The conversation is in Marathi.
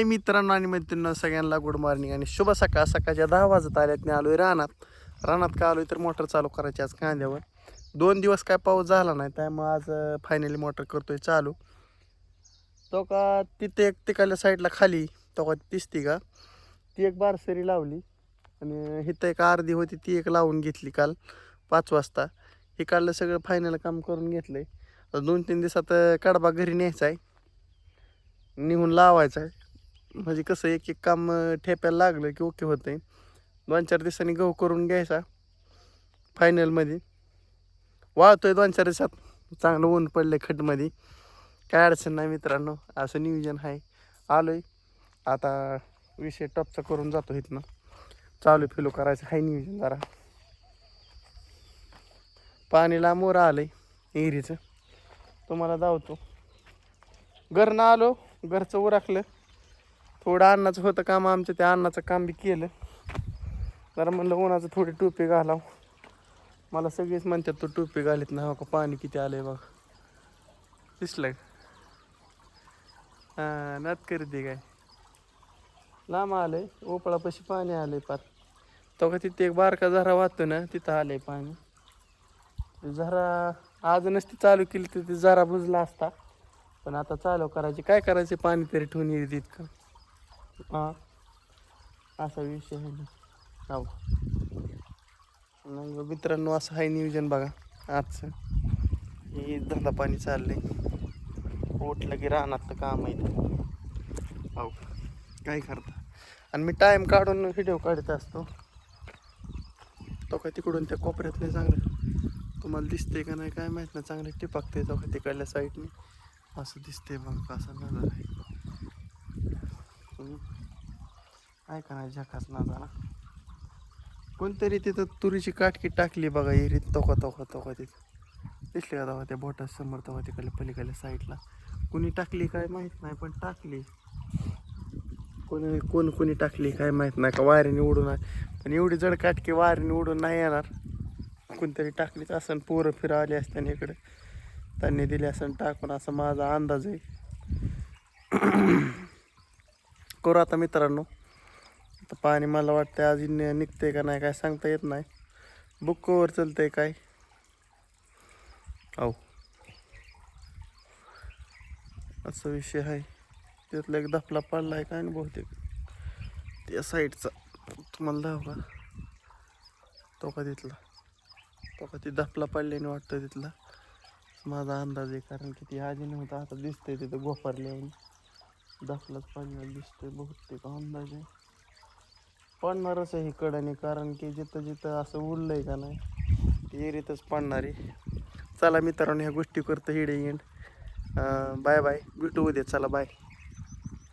मित्रांनो आणि मैत्रिणींनो सगळ्यांना गुड मॉर्निंग आणि शुभ सकाळ. सकाळच्या 10 वाजत आल्यात मी आलोय रानात का आलोय तर मोटर चालू करायची आज कांद्यावर. 2 दिवस काय पाऊस झाला नाही त्यामुळे आज फायनली मोटर करतोय चालू. तो का तिथे एक तिकडल्या साईडला खाली तो का दिसती का ती एक बारसरी लावली आणि इथं एक अर्धी होती ती एक लावून घेतली काल 5 वाजता. हे काढलं सगळं फायनल काम करून घेतलंय. 2-3 दिवसात कडबा घरी न्यायचा आहे, निघून लावायचा आहे. म्हणजे कसं एक एक काम ठेप्याला लागलं की ओके होतंय. 2-4 दिवसांनी गहू करून घ्यायचा फायनलमध्ये. वाळतोय 2-4 दिवसात, चांगलं ऊन पडलं खटमध्ये, काय अडचण नाही मित्रांनो. असं नियोजन आहे. आलोय आता विषय टॉपचा करून जातो इथनं. चालू फिलो करायचं आहे नियोजन. जरा पाणीला मोरा आलंय विहिरीचं, तुम्हाला धावतो. घरनं आलो, घरचं उरकलं. थोडं अन्नाचं होतं काम आमचं, त्या अन्नाचं काम बी केलं. जरा म्हणलं उन्हाचं थोडी टोपी घालावं. मला सगळेच म्हणतात तो टोपी घालीत ना. हो का पाणी किती आलंय बघ, दिसलं हां नात करते काय. लांब आलंय ओपळापाशी पाणी आलंय पार. तो का तिथे एक बारका झरा वाहतो ना, तिथं आलंय पाणी. झरा आज नसती चालू केली तर ते झरा बुजला असता, पण आता चालू करायची. काय करायचे, पाणी तरी ठेवून येत इतकं. हां असा विषय आहे ना. हो मग मित्रांनो असं आहे नियोजन बघा आजचं. हे धंदा पाणी चाललंय, उठलं की रानातलं काम आहे. हो काय करता. आणि मी टाईम काढून व्हिडिओ काढत असतो. तो काय तिकडून त्या कोपऱ्यात नाही चांगलं तुम्हाला दिसते का नाही काय माहीत नाही, चांगले टिपाकते तो का तिकडल्या साईडने असं दिसते बघ. कसं नजर आहे काय का नाही झकास नजारा. कोणतरी तिथं तुरीची काटकी टाकली बघा एरीत. तोका तिथं दिसली का तेव्हा त्या बोटा समोर तेव्हा तिकडल्या पलीकडल्या साईडला कोणी टाकली काय माहीत नाही, पण टाकली. कोणी टाकली काय माहीत नाही, का वाऱ्याने उडून आहे. पण एवढी जड काटकी वाऱ्याने उडून नाही येणार. कोणतरी टाकलीच असं, पोरं फिरा आली असताना इकडे त्यांनी दिली असं टाकून, असं माझा अंदाज आहे. करू आता मित्रांनो. आता पाणी मला वाटतं आज निघतंय का नाही काय सांगता येत नाही. बुक्कोवर चलतंय काय. हो असा विषय आहे. त्यातला एक दफला पडला आहे काय ना बहुतेक त्या साईडचा, तुम्हाला दाव का तो का तिथला. तो का ती दफला पडल्याने वाटतं तिथला, माझा अंदाज आहे. कारण की ती आधी नव्हता, आता दिसतंय तिथं गोफारल्याने दफलाच पडलेला दिसतोय बहुतेक. अंदाज आहे पडणारच आहे इकडं, कारण की जिथं जिथं असं उडलंय का नाही एरीतच पडणार आहे. चला मित्रांनो ह्या गोष्टी करतो हिडे एंड. बाय बाय, भेटू उद्या. चला बाय.